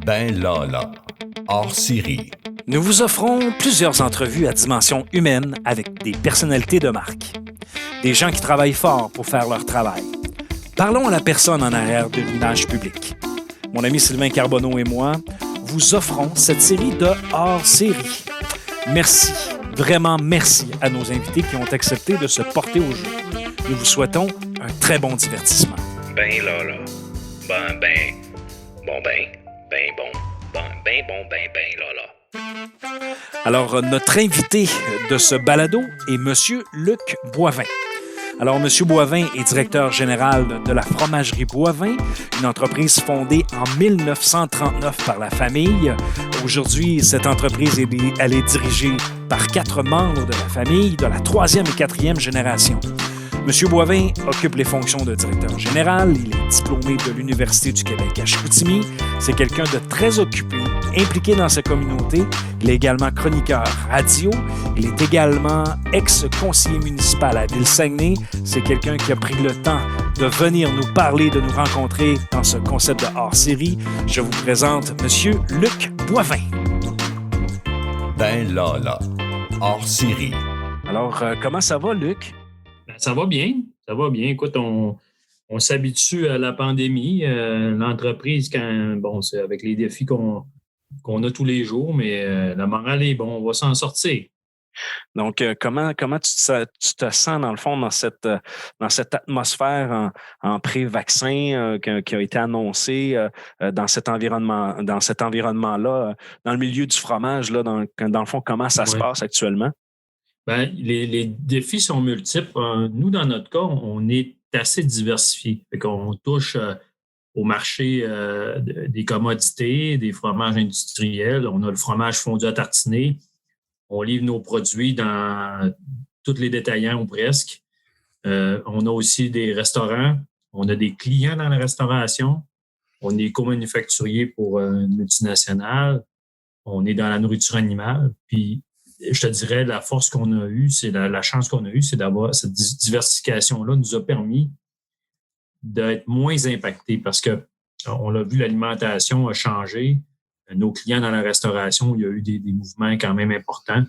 Ben Lala, hors série. Nous vous offrons plusieurs entrevues à dimension humaine avec des personnalités de marque. Des gens qui travaillent fort pour faire leur travail. Parlons à la personne en arrière de l'image publique. Mon ami Sylvain Carbonneau et moi vous offrons cette série de hors-série. Merci, vraiment merci à nos invités qui ont accepté de se porter au jeu. Nous vous souhaitons un très bon divertissement. Ben Lala, bon Lala. Alors, notre invité de ce balado est M. Luc Boivin. Alors, M. Boivin est directeur général de la Fromagerie Boivin, une entreprise fondée en 1939 par la famille. Aujourd'hui, cette entreprise, elle est dirigée par 4 membres de la famille de la 3e et 4e génération. M. Boivin occupe les fonctions de directeur général. Il est diplômé de l'Université du Québec à Chicoutimi. C'est quelqu'un de très occupé, impliqué dans sa communauté. Il est également chroniqueur radio. Il est également ex-conseiller municipal à Ville-Saguenay. C'est quelqu'un qui a pris le temps de venir nous parler, de nous rencontrer dans ce concept de hors-série. Je vous présente M. Luc Boivin. Ben Lala, hors série. Alors, comment ça va, Luc? Ça va bien. Écoute, on s'habitue à la pandémie. L'entreprise, c'est avec les défis qu'on a tous les jours, mais la morale est bon, on va s'en sortir. Donc, comment tu te sens, dans le fond, dans cette atmosphère en pré-vaccin qui a été annoncée dans cet environnement-là, dans le milieu du fromage, là, dans le fond, comment ça se passe actuellement? Ben, les défis sont multiples. Nous, dans notre cas, on est assez diversifié. Fait qu'on touche au marché des commodités, des fromages industriels. On a le fromage fondu à tartiner. On livre nos produits dans tous les détaillants ou presque. On a aussi des restaurants. On a des clients dans la restauration. On est co-manufacturier pour une multinationale. On est dans la nourriture animale. Puis, je te dirais, la force qu'on a eue, c'est la chance qu'on a eue, c'est d'avoir cette diversification-là nous a permis d'être moins impactés parce que on l'a vu, l'alimentation a changé. Nos clients dans la restauration, il y a eu des mouvements quand même importants.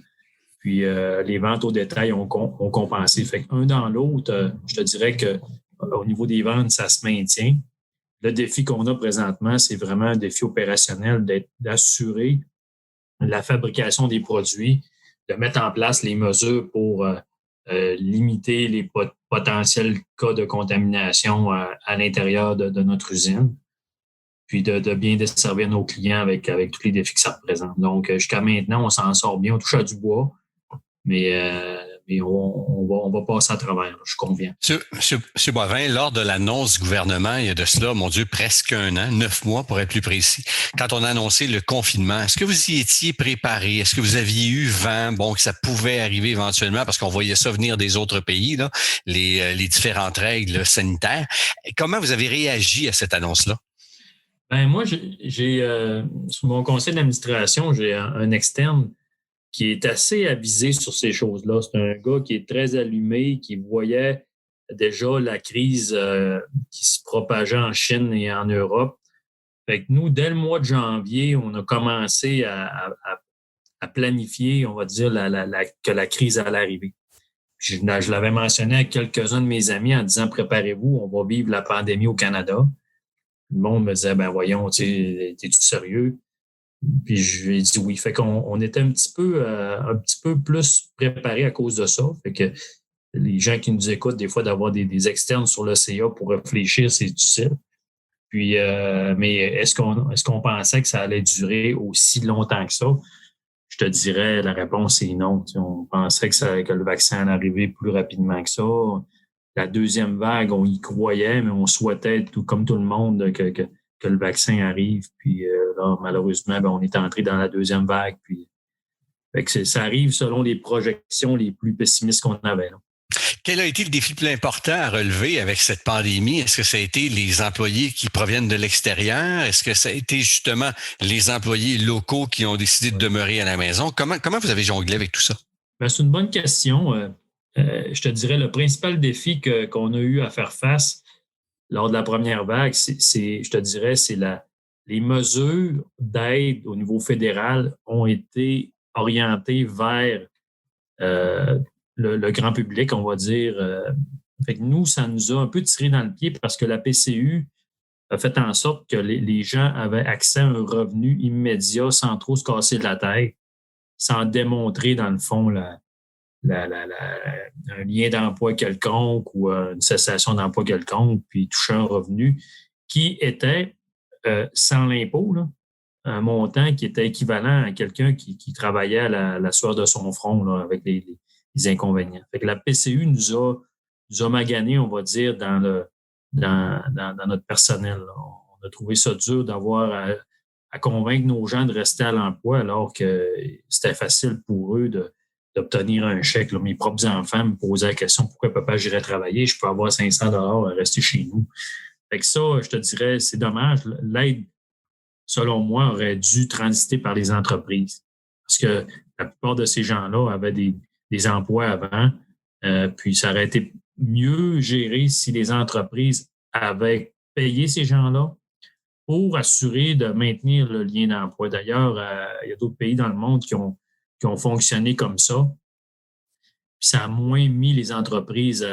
Puis les ventes au détail ont compensé. Fait qu'un dans l'autre, je te dirais que au niveau des ventes, ça se maintient. Le défi qu'on a présentement, c'est vraiment un défi opérationnel d'assurer la fabrication des produits, de mettre en place les mesures pour limiter les potentiels cas de contamination à l'intérieur de notre usine, puis de bien desservir nos clients avec tous les défis que ça représente. Donc, jusqu'à maintenant, on s'en sort bien, on touche à du bois, mais on va passer à travers, je suis convaincu. Monsieur Boivin, lors de l'annonce du gouvernement, il y a de cela, mon Dieu, presque 1 an, 9 mois pour être plus précis, quand on a annoncé le confinement, est-ce que vous y étiez préparé? Est-ce que vous aviez eu vent, que ça pouvait arriver éventuellement, parce qu'on voyait ça venir des autres pays, là, les différentes règles sanitaires. Comment vous avez réagi à cette annonce-là? Ben moi, j'ai sur mon conseil d'administration, j'ai un externe qui est assez avisé sur ces choses-là. C'est un gars qui est très allumé, qui voyait déjà la crise qui se propageait en Chine et en Europe. Fait que nous, dès le mois de janvier, on a commencé à planifier, on va dire, que la crise allait arriver. Je l'avais mentionné à quelques-uns de mes amis en disant « Préparez-vous, on va vivre la pandémie au Canada ». Le monde me disait « Ben voyons, t'es-tu sérieux? » Puis je lui ai dit oui. Fait qu'on était un petit peu plus préparés à cause de ça. Fait que les gens qui nous écoutent, des fois, d'avoir des externes sur le CA pour réfléchir, c'est utile. Puis, mais est-ce qu'on pensait que ça allait durer aussi longtemps que ça? Je te dirais, la réponse est non. On pensait que le vaccin allait arriver plus rapidement que ça. La deuxième vague, on y croyait, mais on souhaitait, comme tout le monde, que le vaccin arrive. Puis là, malheureusement, on est entré dans la deuxième vague. Puis fait que ça arrive selon les projections les plus pessimistes qu'on avait. Là. Quel a été le défi le plus important à relever avec cette pandémie? Est-ce que ça a été les employés qui proviennent de l'extérieur? Est-ce que ça a été justement les employés locaux qui ont décidé de demeurer à la maison? Comment vous avez jonglé avec tout ça? C'est une bonne question. Je te dirais, le principal défi qu'on a eu à faire face lors de la première vague, c'est les mesures d'aide au niveau fédéral ont été orientées vers le grand public, on va dire. Fait que nous, ça nous a un peu tiré dans le pied parce que la PCU a fait en sorte que les gens avaient accès à un revenu immédiat sans trop se casser de la tête, sans démontrer, dans le fond, un lien d'emploi quelconque ou une cessation d'emploi quelconque, puis toucher un revenu qui était sans l'impôt, là, un montant qui était équivalent à quelqu'un qui travaillait à la sueur de son front là, avec les inconvénients. Fait que la PCU nous a magané, on va dire, dans notre personnel. Là. On a trouvé ça dur d'avoir à convaincre nos gens de rester à l'emploi alors que c'était facile pour eux d'obtenir un chèque. Là. Mes propres enfants me posaient la question pourquoi papa j'irais travailler, je peux avoir 500 $ à rester chez nous. Fait que ça, je te dirais, c'est dommage. L'aide, selon moi, aurait dû transiter par les entreprises. Parce que la plupart de ces gens-là avaient des emplois avant, puis ça aurait été mieux géré si les entreprises avaient payé ces gens-là pour assurer de maintenir le lien d'emploi. D'ailleurs, il y a d'autres pays dans le monde qui ont fonctionné comme ça. Puis ça a moins mis les entreprises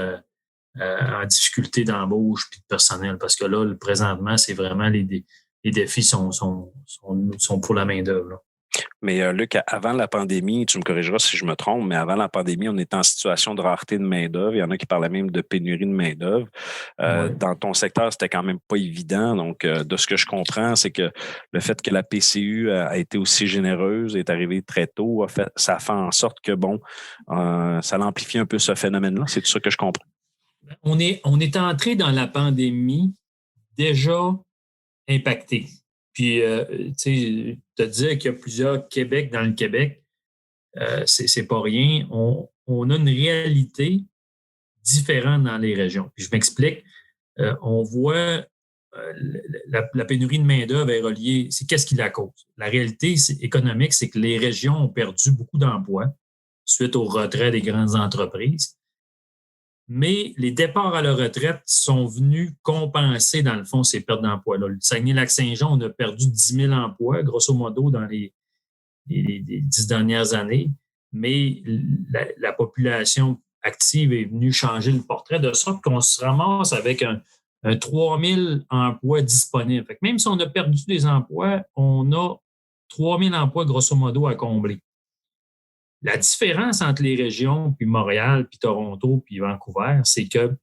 en difficulté d'embauche puis de personnel. Parce que là, présentement, c'est vraiment les défis sont pour la main-d'œuvre. Mais Luc, avant la pandémie, tu me corrigeras si je me trompe, mais avant la pandémie, on était en situation de rareté de main-d'œuvre. Il y en a qui parlaient même de pénurie de main-d'œuvre. Ouais. Dans ton secteur, c'était quand même pas évident. Donc, de ce que je comprends, c'est que le fait que la PCU a été aussi généreuse, est arrivée très tôt, ça a fait en sorte que, ça l'amplifie un peu ce phénomène-là. C'est tout ça que je comprends. On est entré dans la pandémie déjà impacté. Puis, tu sais, te dire qu'il y a plusieurs Québec dans le Québec, c'est pas rien. On a une réalité différente dans les régions. Puis je m'explique. On voit la pénurie de main-d'œuvre est reliée. C'est qu'est-ce qui la cause? La réalité économique, c'est que les régions ont perdu beaucoup d'emplois suite au retrait des grandes entreprises. Mais les départs à la retraite sont venus compenser, dans le fond, ces pertes d'emplois-là. Le Saguenay-Lac-Saint-Jean, on a perdu 10 000 emplois, grosso modo, dans les 10 dernières années. Mais la population active est venue changer le portrait de sorte qu'on se ramasse avec un 3 000 emplois disponibles. Fait que même si on a perdu des emplois, on a 3 000 emplois, grosso modo, à combler. La différence entre les régions, puis Montréal, puis Toronto, puis Vancouver, c'est que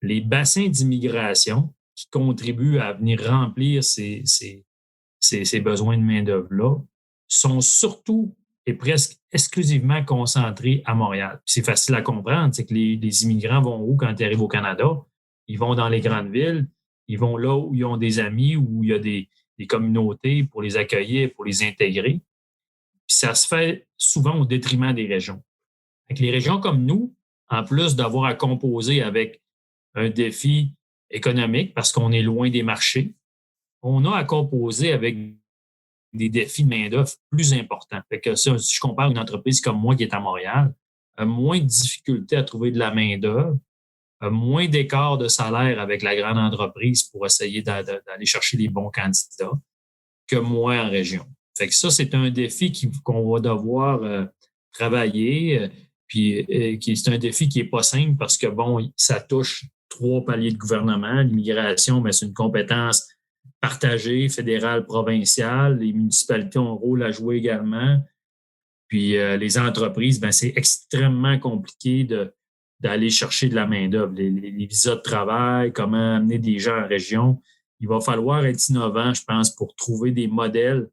les bassins d'immigration qui contribuent à venir remplir ces besoins de main-d'œuvre-là sont surtout et presque exclusivement concentrés à Montréal. Puis c'est facile à comprendre, c'est que les immigrants vont où quand ils arrivent au Canada? Ils vont dans les grandes villes, ils vont là où ils ont des amis, où il y a des communautés pour les accueillir, pour les intégrer. Puis ça se fait souvent au détriment des régions. Fait que les régions comme nous, en plus d'avoir à composer avec un défi économique parce qu'on est loin des marchés, on a à composer avec des défis de main-d'œuvre plus importants. Fait que ça, si je compare une entreprise comme moi qui est à Montréal, a moins de difficultés à trouver de la main-d'œuvre, a moins d'écart de salaire avec la grande entreprise pour essayer d'aller chercher les bons candidats que moi en région. Fait que ça, c'est un défi qu'on va devoir travailler. Puis c'est un défi qui n'est pas simple parce que, ça touche 3 paliers de gouvernement. L'immigration, bien, c'est une compétence partagée, fédérale, provinciale. Les municipalités ont un rôle à jouer également. Puis les entreprises, bien, c'est extrêmement compliqué d'aller chercher de la main-d'œuvre. Les visas de travail, comment amener des gens en région. Il va falloir être innovant, je pense, pour trouver des modèles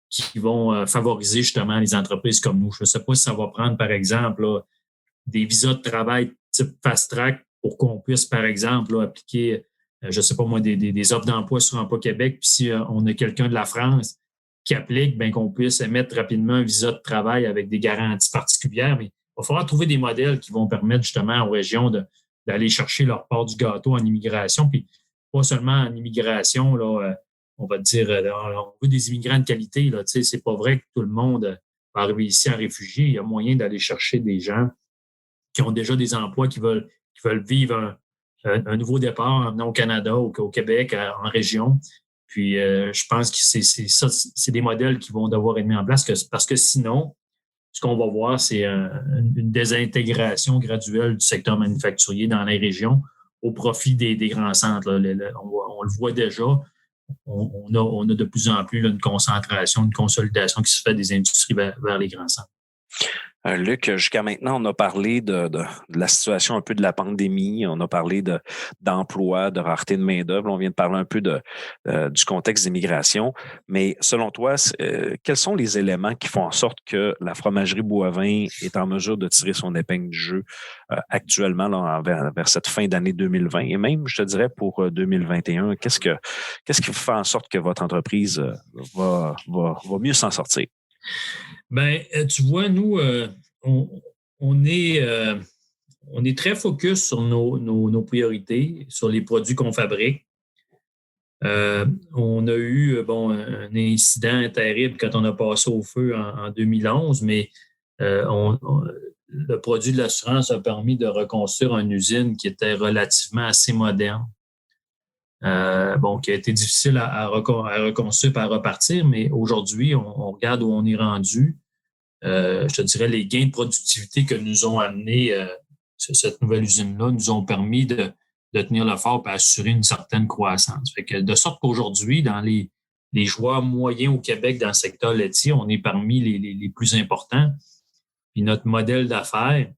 qui vont favoriser justement les entreprises comme nous. Je ne sais pas si ça va prendre, par exemple, là, des visas de travail type fast-track pour qu'on puisse, par exemple, là, appliquer, je ne sais pas moi, des offres d'emploi sur Emploi Québec. Puis si on a quelqu'un de la France qui applique, bien qu'on puisse émettre rapidement un visa de travail avec des garanties particulières. Mais il va falloir trouver des modèles qui vont permettre justement aux régions d'aller chercher leur part du gâteau en immigration. Puis pas seulement en immigration, là, on va dire, on veut des immigrants de qualité. Là, c'est pas vrai que tout le monde va arriver ici en réfugié. Il y a moyen d'aller chercher des gens qui ont déjà des emplois, qui veulent vivre un nouveau départ au Canada, au Québec, en région. Puis, je pense que c'est des modèles qui vont devoir être mis en place parce que sinon, ce qu'on va voir, c'est une désintégration graduelle du secteur manufacturier dans les régions au profit des grands centres. Là. On le voit déjà. On a de plus en plus là, une concentration, une consolidation qui se fait des industries vers les grands centres. Luc, jusqu'à maintenant, on a parlé de la situation un peu de la pandémie, on a parlé d'emploi, de rareté de main-d'œuvre, on vient de parler un peu du contexte d'immigration, mais selon toi, quels sont les éléments qui font en sorte que la fromagerie Boivin est en mesure de tirer son épingle du jeu actuellement là, vers cette fin d'année 2020 et même, je te dirais, pour 2021? Qu'est-ce qui fait en sorte que votre entreprise va mieux s'en sortir? Ben, tu vois, nous, on est très focus sur nos priorités, sur les produits qu'on fabrique. On a eu un incident terrible quand on a passé au feu en 2011, mais le produit de l'assurance a permis de reconstruire une usine qui était relativement assez moderne. Qui a été difficile à reconstruire et à repartir, mais aujourd'hui, on regarde où on est rendu. Je te dirais, les gains de productivité que nous ont amenés cette nouvelle usine-là nous ont permis de tenir le fort et assurer une certaine croissance. Fait que, de sorte qu'aujourd'hui, dans les joueurs moyens au Québec dans le secteur laitier, on est parmi les plus importants. Puis notre modèle d'affaires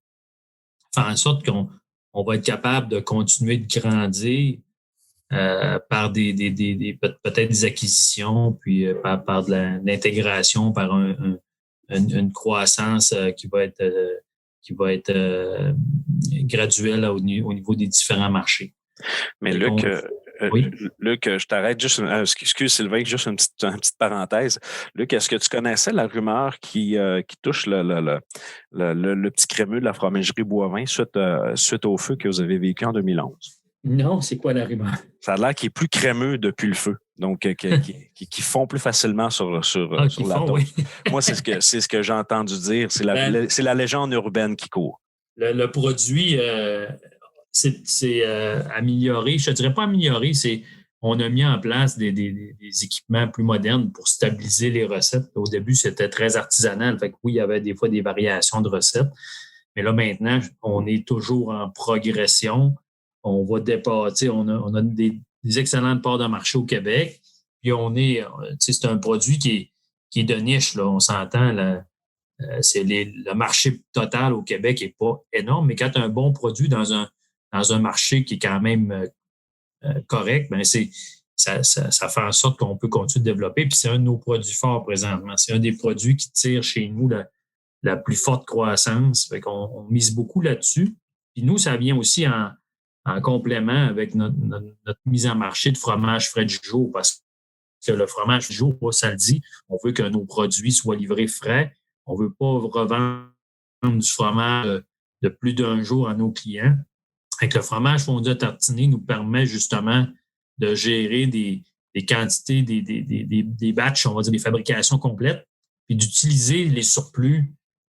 fait en sorte qu'on va être capable de continuer de grandir par peut-être des acquisitions, puis par de l'intégration, par une croissance qui va être graduelle au niveau des différents marchés. Mais Luc, oui? Luc, je t'arrête juste. Excuse Sylvain, juste une petite parenthèse. Luc, est-ce que tu connaissais la rumeur qui touche le petit crémeux de la fromagerie Boivin suite au feu que vous avez vécu en 2011? Non, c'est quoi la rumeur? Ça a l'air qu'il est plus crémeux depuis le feu, donc qui fond plus facilement sur la tôle. Oui. Moi, c'est ce que j'ai entendu dire. C'est la légende urbaine qui court. Le produit, c'est amélioré. Je ne dirais pas amélioré, on a mis en place des équipements plus modernes pour stabiliser les recettes. Au début, c'était très artisanal. Fait que oui, il y avait des fois des variations de recettes. Mais là, maintenant, on est toujours en progression. On va dépasser, on a des excellentes parts de marché au Québec. Puis c'est un produit qui est de niche, là. On s'entend, le marché total au Québec n'est pas énorme, mais quand tu as un bon produit dans un marché qui est quand même correct, ben ça fait en sorte qu'on peut continuer de développer. Puis c'est un de nos produits forts présentement. C'est un des produits qui tire chez nous la plus forte croissance. Fait qu'on mise beaucoup là-dessus. Puis nous, ça vient aussi en complément avec notre mise en marché de fromage frais du jour, parce que le fromage du jour, ça le dit, on veut que nos produits soient livrés frais. On ne veut pas revendre du fromage de plus d'un jour à nos clients. Avec le fromage fondu à tartiner nous permet justement de gérer des quantités, des batchs, on va dire des fabrications complètes, puis d'utiliser les surplus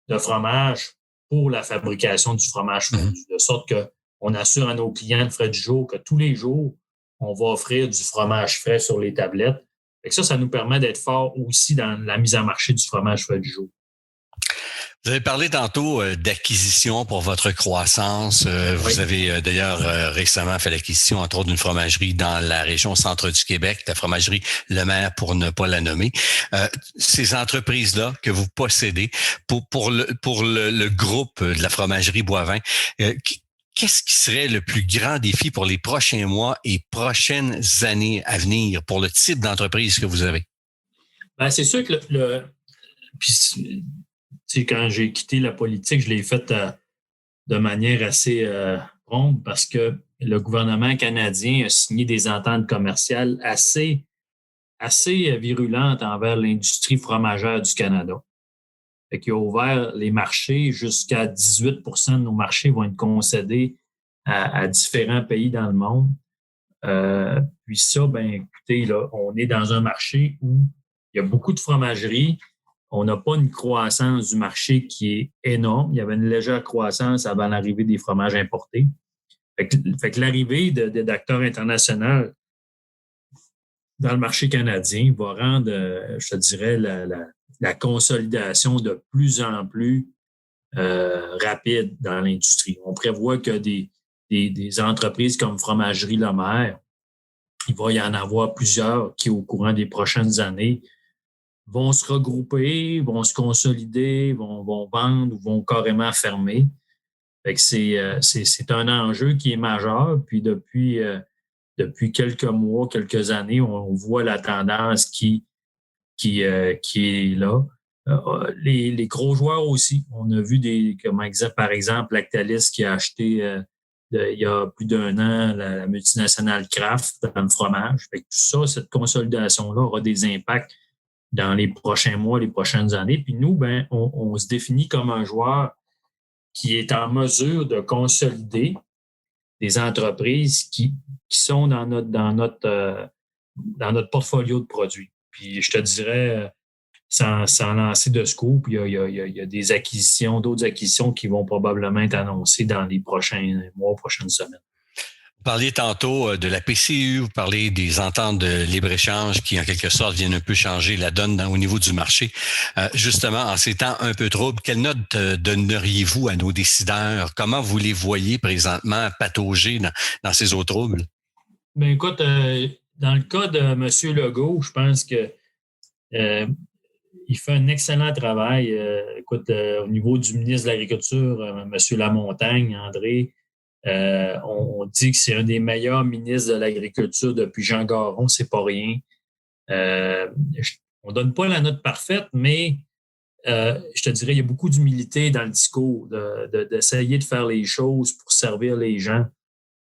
de fromage pour la fabrication du fromage fondu, de sorte qu'on assure à nos clients de frais du jour que tous les jours, on va offrir du fromage frais sur les tablettes. Et ça nous permet d'être fort aussi dans la mise en marché du fromage frais du jour. Vous avez parlé tantôt d'acquisition pour votre croissance. Vous avez d'ailleurs récemment fait l'acquisition, entre autres, d'une fromagerie dans la région centre du Québec, la fromagerie Le Maire, pour ne pas la nommer. Ces entreprises-là que vous possédez, pour le groupe de la fromagerie Boivin, qu'est-ce qui serait le plus grand défi pour les prochains mois et prochaines années à venir pour le type d'entreprise que vous avez? Ben, c'est sûr que quand j'ai quitté la politique, je l'ai fait de manière assez prompte parce que le gouvernement canadien a signé des ententes commerciales assez virulentes envers l'industrie fromagère du Canada. Fait qu'il a ouvert les marchés, jusqu'à 18 % de nos marchés vont être concédés à différents pays dans le monde. Puis ça, écoutez, là, on est dans un marché où il y a beaucoup de fromageries. On n'a pas une croissance du marché qui est énorme. Il y avait une légère croissance avant l'arrivée des fromages importés. Fait que l'arrivée d'acteurs internationaux dans le marché canadien va rendre, je te dirais, la consolidation de plus en plus rapide dans l'industrie. On prévoit que des entreprises comme Fromagerie Lemaire, il va y en avoir plusieurs qui, au courant des prochaines années, vont se regrouper, vont se consolider, vont vendre ou vont carrément fermer. Fait que c'est un enjeu qui est majeur. Puis depuis quelques mois, quelques années, on voit la tendance qui est là. Les gros joueurs aussi. On a vu par exemple, Lactalis qui a acheté il y a plus d'1 an la multinationale Kraft dans le fromage. Fait que tout ça, cette consolidation-là aura des impacts dans les prochains mois, les prochaines années. Puis nous, on se définit comme un joueur qui est en mesure de consolider des entreprises qui sont dans notre portfolio de produits. Puis je te dirais, sans lancer de scoop, il y a des acquisitions, d'autres acquisitions qui vont probablement être annoncées dans les prochains mois, prochaines semaines. Vous parliez tantôt de la PCU, vous parlez des ententes de libre-échange qui, en quelque sorte, viennent un peu changer la donne au niveau du marché. Justement, en ces temps un peu troubles, quelle note donneriez-vous à nos décideurs? Comment vous les voyez présentement patauger dans ces eaux troubles? Bien, écoute, dans le cas de M. Legault, je pense que il fait un excellent travail. Au niveau du ministre de l'Agriculture, M. Lamontagne, André, on dit que c'est un des meilleurs ministres de l'Agriculture depuis Jean Garon, c'est pas rien. On donne pas la note parfaite, mais je te dirais, il y a beaucoup d'humilité dans le discours, d'essayer de faire les choses pour servir les gens.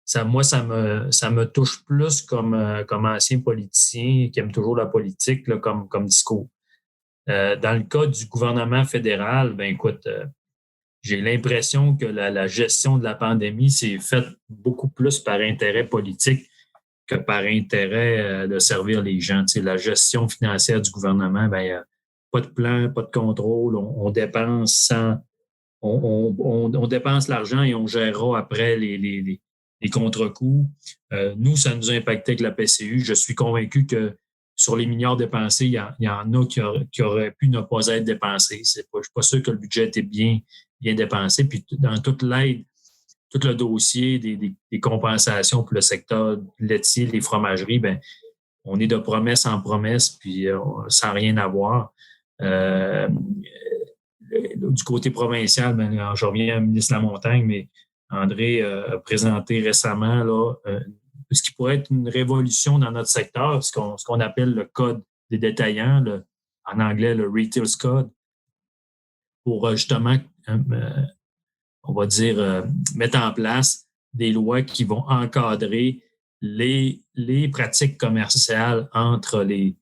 Ça me touche plus comme ancien politicien qui aime toujours la politique là, comme discours. Dans le cas du gouvernement fédéral, écoute, j'ai l'impression que la gestion de la pandémie s'est faite beaucoup plus par intérêt politique que par intérêt de servir les gens. Tu sais, la gestion financière du gouvernement, pas de plan, pas de contrôle, on dépense on dépense l'argent et on gérera après les contre-coups. Nous, ça nous a impacté avec la PCU. Je suis convaincu que sur les milliards dépensés, il y en a qui auraient pu ne pas être dépensés. Je ne suis pas sûr que le budget était bien dépensé. Puis dans toute l'aide, tout le dossier des compensations pour le secteur laitier, les fromageries, on est de promesse en promesse, puis sans rien avoir. Du côté provincial, je reviens au ministre Lamontagne, mais André a présenté récemment là, ce qui pourrait être une révolution dans notre secteur, ce qu'on appelle le code des détaillants, en anglais le Retail Code, pour justement, on va dire, mettre en place des lois qui vont encadrer les pratiques commerciales entre les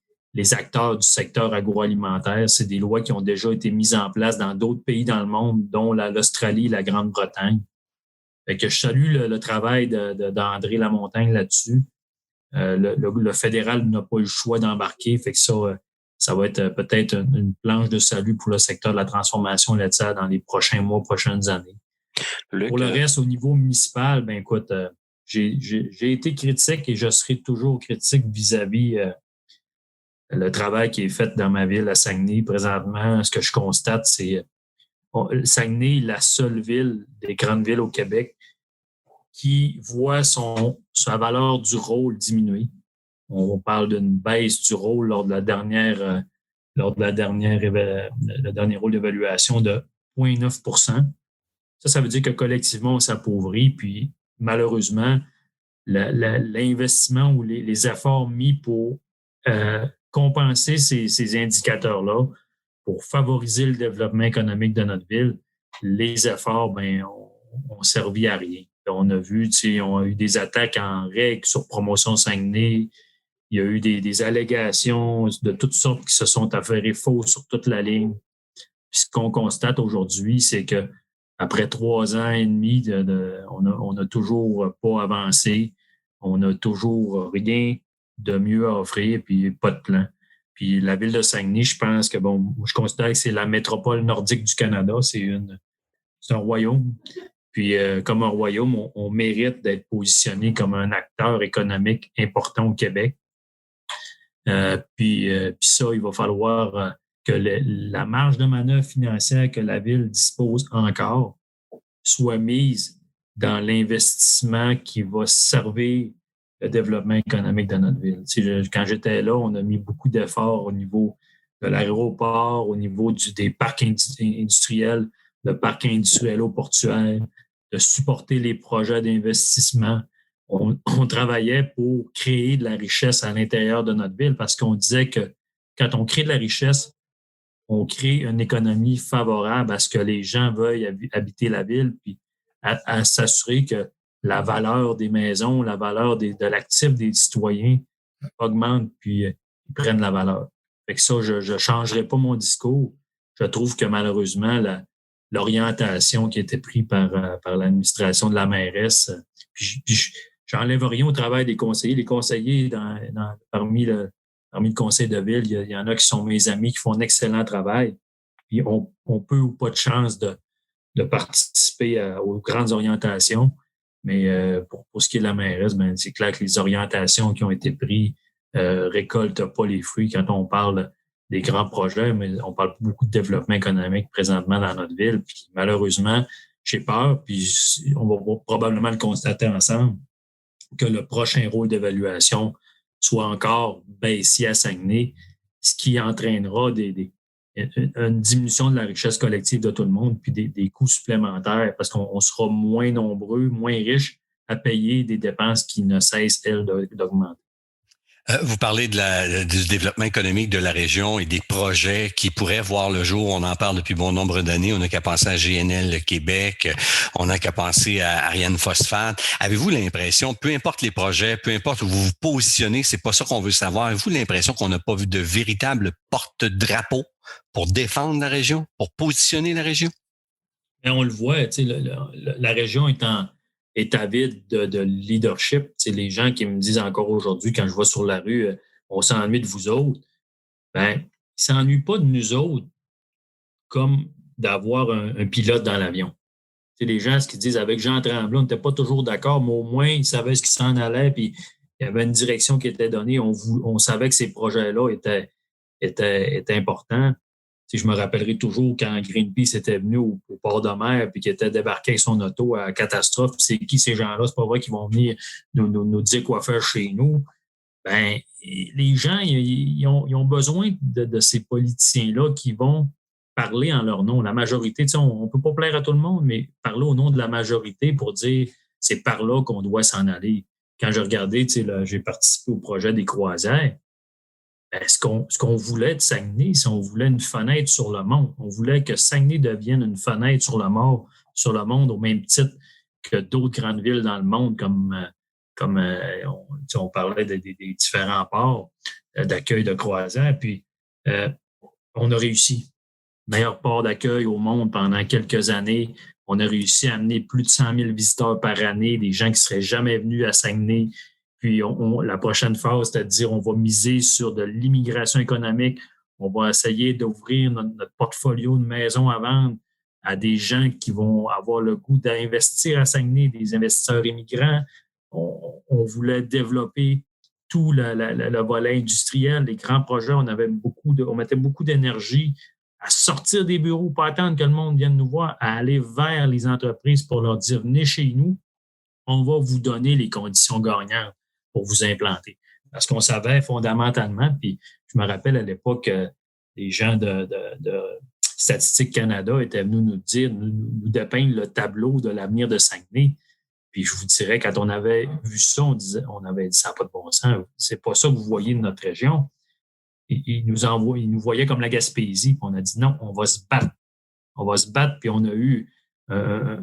acteurs du secteur agroalimentaire. C'est des lois qui ont déjà été mises en place dans d'autres pays dans le monde, dont l'Australie et la Grande-Bretagne. Fait que je salue le travail d'André Lamontagne là-dessus. Le fédéral n'a pas eu le choix d'embarquer. Fait que ça va être peut-être une planche de salut pour le secteur de la transformation laitière dans les prochains mois, prochaines années. Luc, pour le reste, au niveau municipal, écoute, j'ai été critique et je serai toujours critique vis-à-vis le travail qui est fait dans ma ville à Saguenay. Présentement, ce que je constate, c'est Saguenay est la seule ville des grandes villes au Québec qui voit sa valeur du rôle diminuer. On parle d'une baisse du rôle lors de la dernière le dernier rôle d'évaluation de 0,9 %. Ça veut dire que collectivement, on s'appauvrit. Puis, malheureusement, l'investissement ou les efforts mis pour compenser ces indicateurs-là, pour favoriser le développement économique de notre ville, les efforts ont servi à rien. On a vu, on a eu des attaques en règle sur Promotion Saguenay. Il y a eu des allégations de toutes sortes qui se sont avérées fausses sur toute la ligne. Puis ce qu'on constate aujourd'hui, c'est que après 3 ans et demi, on n'a toujours pas avancé. On n'a toujours rien de mieux à offrir, puis pas de plan. Puis la ville de Saguenay, je pense que, je considère que c'est la métropole nordique du Canada. C'est un royaume. Puis comme un royaume, on mérite d'être positionné comme un acteur économique important au Québec. Puis ça, il va falloir que la marge de manœuvre financière que la Ville dispose encore soit mise dans l'investissement qui va servir le développement économique de notre ville. Quand j'étais là, on a mis beaucoup d'efforts au niveau de l'aéroport, au niveau des parcs industriels, le parc industriel-portuaire, de supporter les projets d'investissement. On travaillait pour créer de la richesse à l'intérieur de notre ville parce qu'on disait que quand on crée de la richesse, on crée une économie favorable à ce que les gens veuillent habiter la ville, puis à s'assurer que la valeur des maisons, la valeur de l'actif des citoyens augmente, puis ils prennent la valeur. Fait que ça, je ne changerai pas mon discours. Je trouve que malheureusement, l'orientation qui a été prise par l'administration de la mairesse, puis j'enlève rien au travail des conseillers. Les conseillers, parmi le conseil de ville, il y en a qui sont mes amis, qui font un excellent travail. Puis on peut ou pas de chance de participer aux grandes orientations. Mais pour ce qui est de la mairesse, ben, c'est clair que les orientations qui ont été prises récoltent pas les fruits quand on parle des grands projets, mais on parle beaucoup de développement économique présentement dans notre ville. Puis malheureusement, j'ai peur, puis on va probablement le constater ensemble, que le prochain rôle d'évaluation soit encore baissier à Saguenay, ce qui entraînera une diminution de la richesse collective de tout le monde, puis des coûts supplémentaires, parce qu'on sera moins nombreux, moins riches à payer des dépenses qui ne cessent, elles, d'augmenter. Vous parlez du développement économique de la région et des projets qui pourraient voir le jour. On en parle depuis bon nombre d'années. On n'a qu'à penser à GNL Québec. On n'a qu'à penser à Ariane Phosphate. Avez-vous l'impression, peu importe les projets, peu importe où vous vous positionnez, c'est pas ça qu'on veut savoir. Avez-vous l'impression qu'on n'a pas vu de véritable porte-drapeau pour défendre la région, pour positionner la région? Mais on le voit, tu sais, la région est avide de leadership. C'est les gens qui me disent encore aujourd'hui, quand je vais sur la rue, on s'ennuie de vous autres. Ben, ils ne s'ennuient pas de nous autres comme d'avoir un pilote dans l'avion. C'est les gens, ce qu'ils disent, avec Jean Tremblay, on n'était pas toujours d'accord, mais au moins, ils savaient ce qui s'en allait, puis il y avait une direction qui était donnée. On savait que ces projets-là étaient importants. Si je me rappellerai toujours quand Greenpeace était venu au port de mer puis qu'il était débarqué avec son auto à catastrophe. C'est qui ces gens-là? C'est pas vrai qu'ils vont venir nous dire quoi faire chez nous. Ben, les gens, ils ont besoin de ces politiciens-là qui vont parler en leur nom. La majorité, on peut pas plaire à tout le monde, mais parler au nom de la majorité pour dire c'est par là qu'on doit s'en aller. Quand je regardais, j'ai participé au projet des croisières. Ce qu'on voulait de Saguenay, c'est on voulait une fenêtre sur le monde. On voulait que Saguenay devienne une fenêtre sur le monde au même titre que d'autres grandes villes dans le monde, comme on parlait des différents ports d'accueil de croisières. Puis, on a réussi. Meilleur port d'accueil au monde pendant quelques années. On a réussi à amener plus de 100 000 visiteurs par année, des gens qui ne seraient jamais venus à Saguenay. Puis la prochaine phase, c'est-à-dire on va miser sur de l'immigration économique. On va essayer d'ouvrir notre portfolio de maisons à vendre à des gens qui vont avoir le goût d'investir à Saguenay, des investisseurs immigrants. On voulait développer tout le volet industriel, les grands projets. On mettait beaucoup d'énergie à sortir des bureaux, pas attendre que le monde vienne nous voir, à aller vers les entreprises pour leur dire « Venez chez nous, on va vous donner les conditions gagnantes pour vous implanter. » Parce qu'on savait fondamentalement, puis je me rappelle à l'époque, les gens de Statistique Canada étaient venus nous dire, nous dépeindre le tableau de l'avenir de Saguenay. Puis je vous dirais, quand on avait vu ça, on avait dit ça n'a pas de bon sens. C'est pas ça que vous voyez de notre région. Ils nous voyaient comme la Gaspésie. Puis on a dit non, on va se battre. On va se battre. Puis on a eu un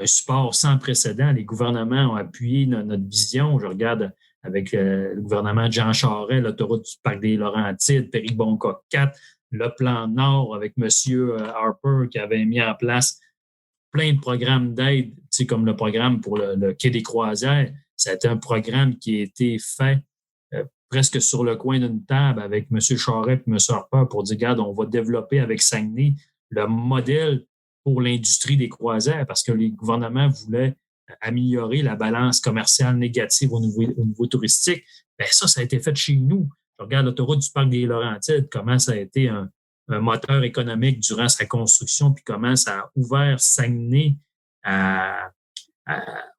support sans précédent. Les gouvernements ont appuyé notre vision. Je regarde avec le gouvernement de Jean Charest, l'autoroute du Parc des Laurentides, Périgueux-Bonca 4, le plan Nord avec M. Harper qui avait mis en place plein de programmes d'aide, comme le programme pour le Quai des Croisières. C'était un programme qui a été fait presque sur le coin d'une table avec M. Charest et M. Harper pour dire, regarde, on va développer avec Saguenay le modèle pour l'industrie des croisières parce que les gouvernements voulaient améliorer la balance commerciale négative au niveau touristique. Bien, ça a été fait chez nous. Je regarde l'autoroute du Parc des Laurentides, comment ça a été un moteur économique durant sa construction, puis comment ça a ouvert Saguenay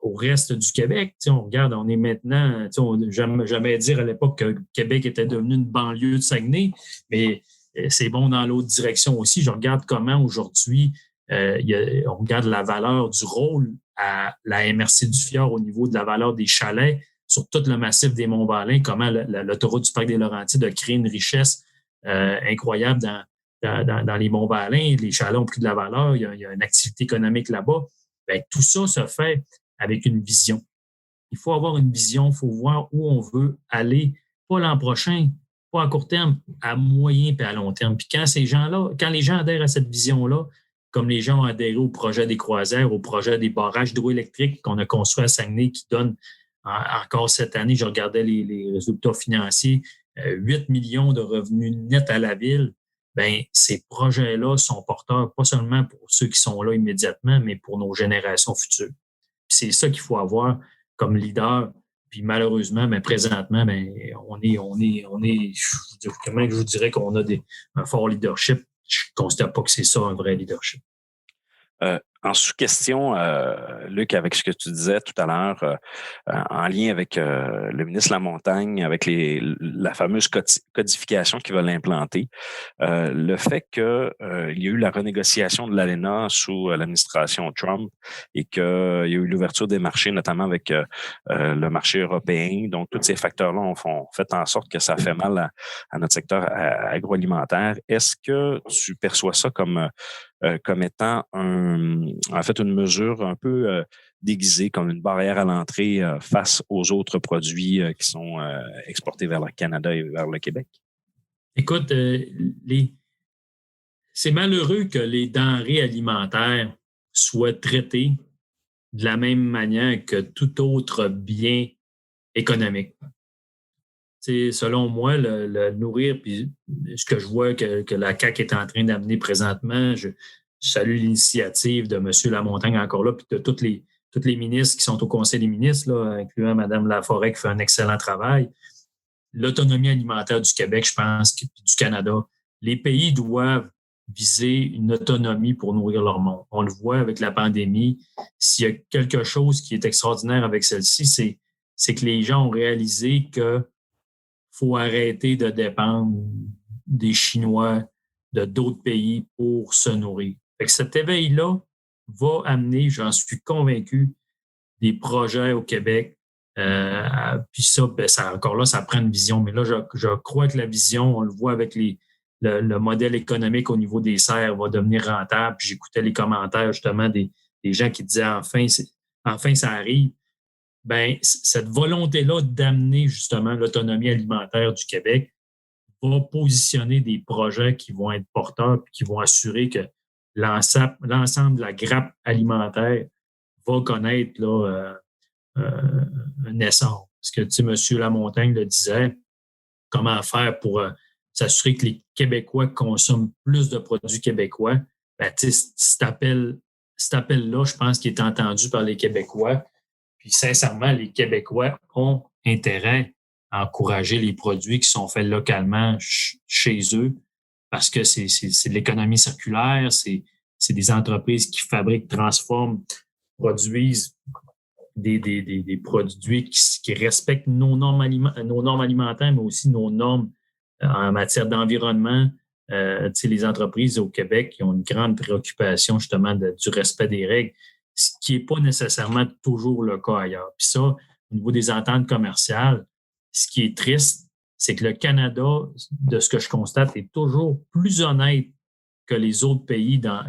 au reste du Québec. Tu sais, on regarde, on est maintenant, tu sais, on n'a jamais dire à l'époque que Québec était devenu une banlieue de Saguenay, mais c'est bon dans l'autre direction aussi. Je regarde comment aujourd'hui, on regarde la valeur du rôle à la MRC du Fjord au niveau de la valeur des chalets sur tout le massif des Monts-Valin, comment l'autoroute du Parc des Laurentides a créé une richesse incroyable dans les Monts-Valin. Les chalets ont pris de la valeur, il y a une activité économique là-bas. Bien, tout ça se fait avec une vision. Il faut avoir une vision, il faut voir où on veut aller, pas l'an prochain, pas à court terme, à moyen et à long terme. Puis quand les gens adhèrent à cette vision-là, comme les gens ont adhéré au projet des croisières, au projet des barrages hydroélectriques qu'on a construits à Saguenay qui donnent encore cette année, je regardais les résultats financiers, 8 millions de revenus nets à la ville. Bien, ces projets-là sont porteurs pas seulement pour ceux qui sont là immédiatement, mais pour nos générations futures. Puis c'est ça qu'il faut avoir comme leader. Puis malheureusement, mais présentement, on est, comment je vous dirais qu'on a un fort leadership. Je ne considère pas que c'est ça un vrai leadership. En sous-question, Luc, avec ce que tu disais tout à l'heure, en lien avec le ministre Lamontagne, avec la fameuse codification qu'ils veulent implanter, le fait qu'il y a eu la renégociation de l'ALENA sous l'administration Trump et qu'il y a eu l'ouverture des marchés, notamment avec le marché européen. Donc, tous ces facteurs-là ont fait en sorte que ça fait mal à notre secteur agroalimentaire. Est-ce que tu perçois ça comme étant une mesure un peu déguisée, comme une barrière à l'entrée face aux autres produits qui sont exportés vers le Canada et vers le Québec? Écoute, c'est malheureux que les denrées alimentaires soient traitées de la même manière que tout autre bien économique. C'est, selon moi, le nourrir, puis ce que je vois que la CAQ est en train d'amener présentement, je salue l'initiative de M. Lamontagne encore là, puis de tous les ministres qui sont au Conseil des ministres, là, incluant Mme Laforêt qui fait un excellent travail. L'autonomie alimentaire du Québec, je pense, puis du Canada. Les pays doivent viser une autonomie pour nourrir leur monde. On le voit avec la pandémie. S'il y a quelque chose qui est extraordinaire avec celle-ci, c'est que les gens ont réalisé que faut arrêter de dépendre des Chinois, de d'autres pays pour se nourrir. Fait que cet éveil-là va amener, j'en suis convaincu, des projets au Québec. Puis ça, encore là, ça prend une vision. Mais là, je crois que la vision, on le voit avec le modèle économique au niveau des serres va devenir rentable. Puis j'écoutais les commentaires justement des gens qui disaient enfin ça arrive. Ben, cette volonté-là d'amener justement l'autonomie alimentaire du Québec va positionner des projets qui vont être porteurs et qui vont assurer que l'ensemble de la grappe alimentaire va connaître là, un essor. Parce que, tu sais, M. Lamontagne le disait, comment faire pour s'assurer que les Québécois consomment plus de produits québécois. Ben, tu sais, cet appel-là, je pense qu'il est entendu par les Québécois. Puis, sincèrement, les Québécois ont intérêt à encourager les produits qui sont faits localement chez eux parce que c'est de l'économie circulaire, c'est des entreprises qui fabriquent, transforment, produisent des produits qui respectent nos normes alimentaires, mais aussi nos normes en matière d'environnement. Tu sais, les entreprises au Québec qui ont une grande préoccupation justement du respect des règles, ce qui n'est pas nécessairement toujours le cas ailleurs. Puis ça, au niveau des ententes commerciales, ce qui est triste, c'est que le Canada, de ce que je constate, est toujours plus honnête que les autres pays dans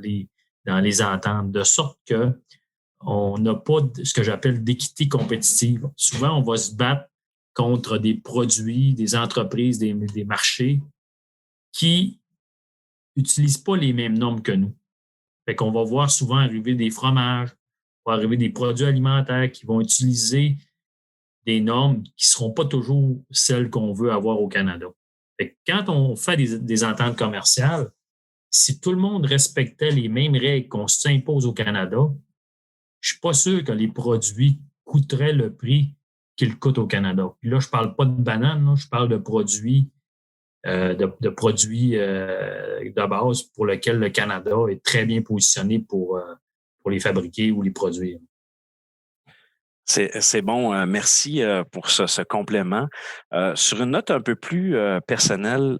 les ententes, de sorte que on n'a pas ce que j'appelle d'équité compétitive. Souvent, on va se battre contre des produits, des entreprises, des marchés qui n'utilisent pas les mêmes normes que nous. Fait qu'on va voir souvent arriver des fromages, va arriver des produits alimentaires qui vont utiliser des normes qui ne seront pas toujours celles qu'on veut avoir au Canada. Fait que quand on fait des ententes commerciales, si tout le monde respectait les mêmes règles qu'on s'impose au Canada, je ne suis pas sûr que les produits coûteraient le prix qu'il coûte au Canada. Puis là, je ne parle pas de bananes, là, je parle de produits de base pour lesquels le Canada est très bien positionné pour les fabriquer ou les produire. C'est bon. Merci pour ce complément. Sur une note un peu plus personnelle,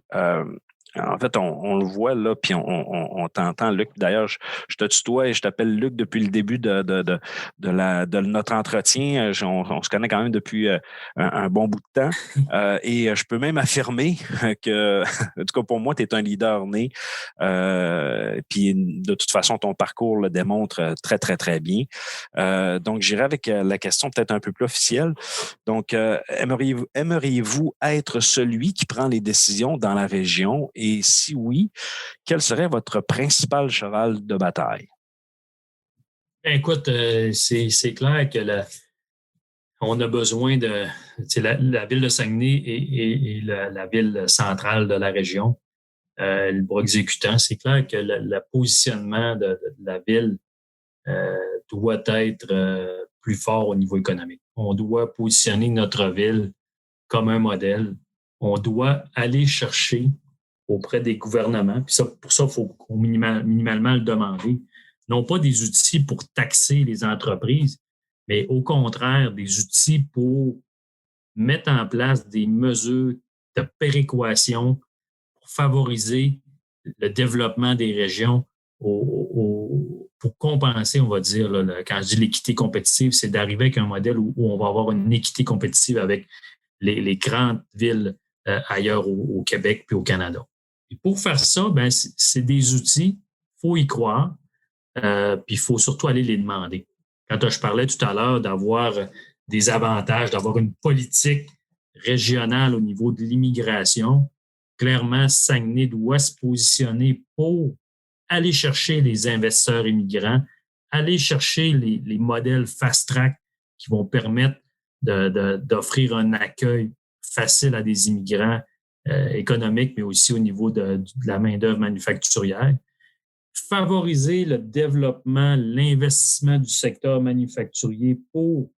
en fait, on le voit là, puis on t'entend, Luc. D'ailleurs, je te tutoie et je t'appelle Luc depuis le début de notre entretien. On se connaît quand même depuis un bon bout de temps. Et je peux même affirmer que, en tout cas pour moi, tu es un leader né. Puis de toute façon, ton parcours le démontre très, très, très bien. Donc, j'irai avec la question peut-être un peu plus officielle. Donc, aimeriez-vous être celui qui prend les décisions dans la région? Et si oui, quel serait votre principal cheval de bataille? Écoute, c'est clair que on a besoin de... La ville de Saguenay et la ville centrale de la région, le bras exécutant, c'est clair que le positionnement de la ville doit être plus fort au niveau économique. On doit positionner notre ville comme un modèle. On doit aller chercher auprès des gouvernements. Puis pour ça, il faut minimalement le demander. Non pas des outils pour taxer les entreprises, mais au contraire, des outils pour mettre en place des mesures de péréquation pour favoriser le développement des régions pour compenser, on va dire, là, quand je dis l'équité compétitive, c'est d'arriver avec un modèle où on va avoir une équité compétitive avec les grandes villes ailleurs au Québec puis au Canada. Et pour faire ça, ben, c'est des outils, il faut y croire, puis il faut surtout aller les demander. Quand je parlais tout à l'heure d'avoir des avantages, d'avoir une politique régionale au niveau de l'immigration, clairement, Saguenay doit se positionner pour aller chercher les investisseurs immigrants, aller chercher les modèles fast-track qui vont permettre d'offrir un accueil facile à des immigrants économiques, mais aussi au niveau de la main-d'œuvre manufacturière. Favoriser le développement, l'investissement du secteur manufacturier pour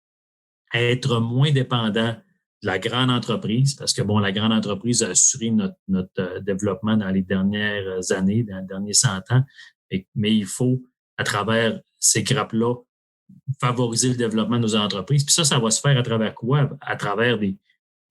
être moins dépendant de la grande entreprise, parce que, bon, la grande entreprise a assuré notre développement dans les dernières années, dans les derniers 100 ans, mais il faut, à travers ces grappes-là, favoriser le développement de nos entreprises. Puis ça va se faire à travers quoi? À travers des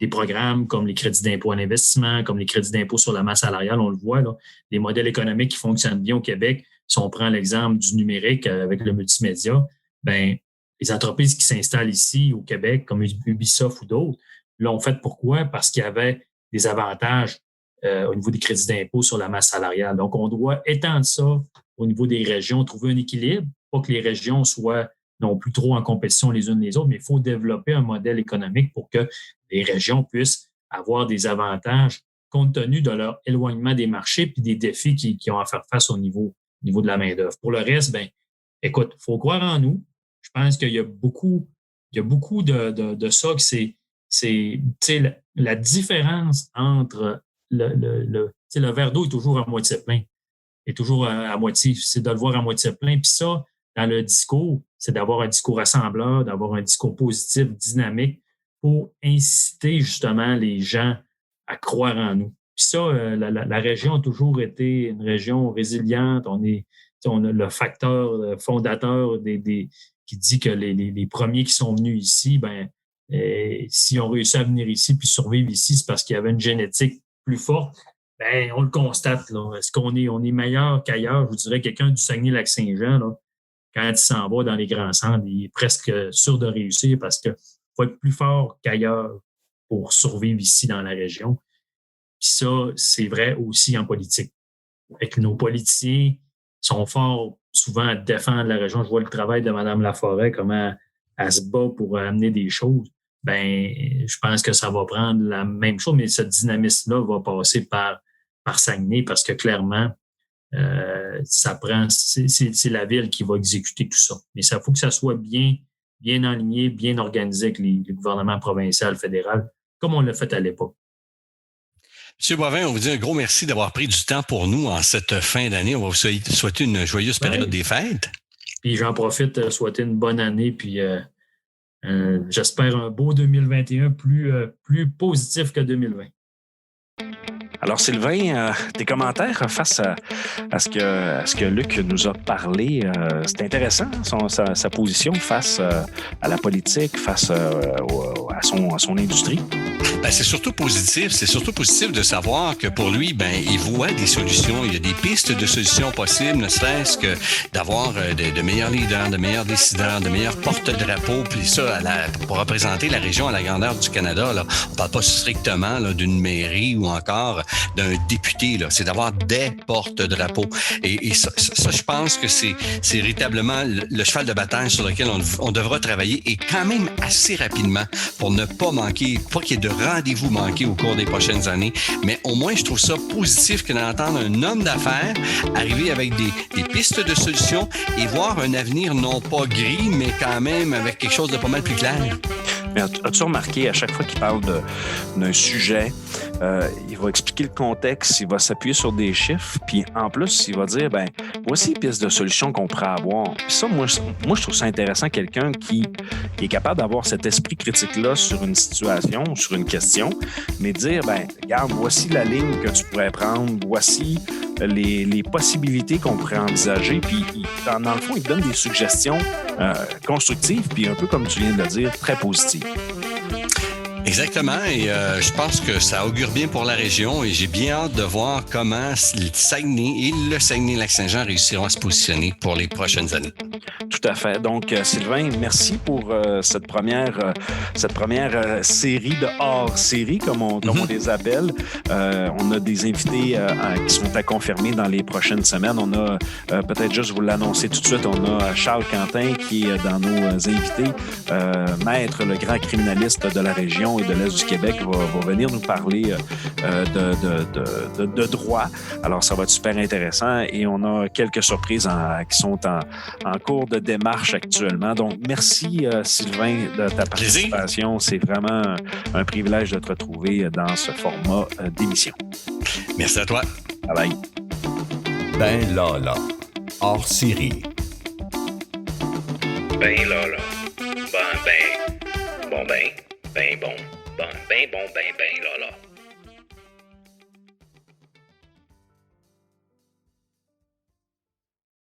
programmes comme les crédits d'impôt à l'investissement, comme les crédits d'impôt sur la masse salariale, on le voit, là, des modèles économiques qui fonctionnent bien au Québec. Si on prend l'exemple du numérique avec le multimédia, ben les entreprises qui s'installent ici au Québec, comme Ubisoft ou d'autres, l'ont fait pourquoi? Parce qu'il y avait des avantages au niveau des crédits d'impôt sur la masse salariale. Donc, on doit étendre ça au niveau des régions, trouver un équilibre, pas que les régions soient non plus trop en compétition les unes les autres, mais il faut développer un modèle économique pour que les régions puissent avoir des avantages compte tenu de leur éloignement des marchés puis des défis qui ont à faire face au niveau de la main-d'œuvre. Pour le reste, ben, écoute, il faut croire en nous. Je pense qu'il y a beaucoup de ça que c'est la différence entre le verre d'eau est toujours à moitié plein, est toujours à moitié, c'est de le voir à moitié plein. Puis ça, dans le discours, c'est d'avoir un discours rassembleur, d'avoir un discours positif, dynamique, pour inciter justement les gens à croire en nous. Puis ça, la région a toujours été une région résiliente. On a le facteur fondateur qui dit que les premiers qui sont venus ici, ben, s'ils ont réussi à venir ici puis survivre ici, c'est parce qu'il y avait une génétique plus forte. Ben, on le constate, là. Est-ce qu'on est meilleur qu'ailleurs? Je vous dirais, quelqu'un du Saguenay-Lac-Saint-Jean, là, quand il s'en va dans les grands centres, il est presque sûr de réussir parce qu'il faut être plus fort qu'ailleurs pour survivre ici dans la région. Puis ça, c'est vrai aussi en politique. Avec nos politiciens sont forts souvent à défendre la région. Je vois le travail de Mme Laforêt, comment elle se bat pour amener des choses. Ben, je pense que ça va prendre la même chose, mais ce dynamisme-là va passer par Saguenay parce que clairement, c'est la ville qui va exécuter tout ça. Mais ça faut que ça soit bien aligné, bien organisé avec les gouvernements provinciaux, fédéral, comme on l'a fait à l'époque. M. Boivin, on vous dit un gros merci d'avoir pris du temps pour nous en cette fin d'année. On va vous souhaiter une joyeuse période des fêtes. Puis j'en profite souhaiter une bonne année puis J'espère un beau 2021 plus positif que 2020. Alors, Sylvain, tes commentaires face à ce que Luc nous a parlé, c'est intéressant, sa position face à la politique, face à son industrie. Ben, c'est surtout positif. C'est surtout positif de savoir que pour lui, il voit des solutions. Il y a des pistes de solutions possibles, ne serait-ce que d'avoir de meilleurs leaders, de meilleurs décideurs, de meilleurs porte-drapeaux. Puis ça, pour représenter la région à la grandeur du Canada, là, on ne parle pas strictement là, d'une mairie ou encore d'un député. Là. C'est d'avoir des porte-drapeaux. Et ça, je pense que c'est véritablement le cheval de bataille sur lequel on devra travailler et quand même assez rapidement pour ne pas manquer, pas qu'il y ait de rendez-vous manqués au cours des prochaines années. Mais au moins, je trouve ça positif que d'entendre un homme d'affaires arriver avec des pistes de solutions et voir un avenir non pas gris, mais quand même avec quelque chose de pas mal plus clair. Mais as-tu remarqué, à chaque fois qu'il parle d'un sujet, il va expliquer le contexte, il va s'appuyer sur des chiffres, puis en plus, il va dire, voici les pistes de solutions qu'on pourrait avoir. Puis ça, moi, je trouve ça intéressant, quelqu'un qui est capable d'avoir cet esprit critique-là sur une situation, sur une question, mais dire, regarde, voici la ligne que tu pourrais prendre, voici les possibilités qu'on pourrait envisager, puis dans le fond, il donne des suggestions constructives, puis un peu comme tu viens de le dire, très positives. Exactement, et je pense que ça augure bien pour la région et j'ai bien hâte de voir comment le Saguenay et le Saguenay-Lac-Saint-Jean réussiront à se positionner pour les prochaines années. Tout à fait. Donc, Sylvain, merci pour cette première série de hors-série, comme on les appelle. On a des invités qui sont à confirmer dans les prochaines semaines. On a, peut-être juste vous l'annoncer tout de suite, on a Charles Quentin qui est dans nos invités. Maître, le grand criminaliste de la région et de l'Est du Québec, va venir nous parler de droit. Alors, ça va être super intéressant et on a quelques surprises qui sont en cours de démarche actuellement. Donc, merci Sylvain de ta participation. C'est vraiment un privilège de te retrouver dans ce format d'émission. Merci à toi. Bye bye. Ben Lala, hors série. Ben Lala. Bon, Lala.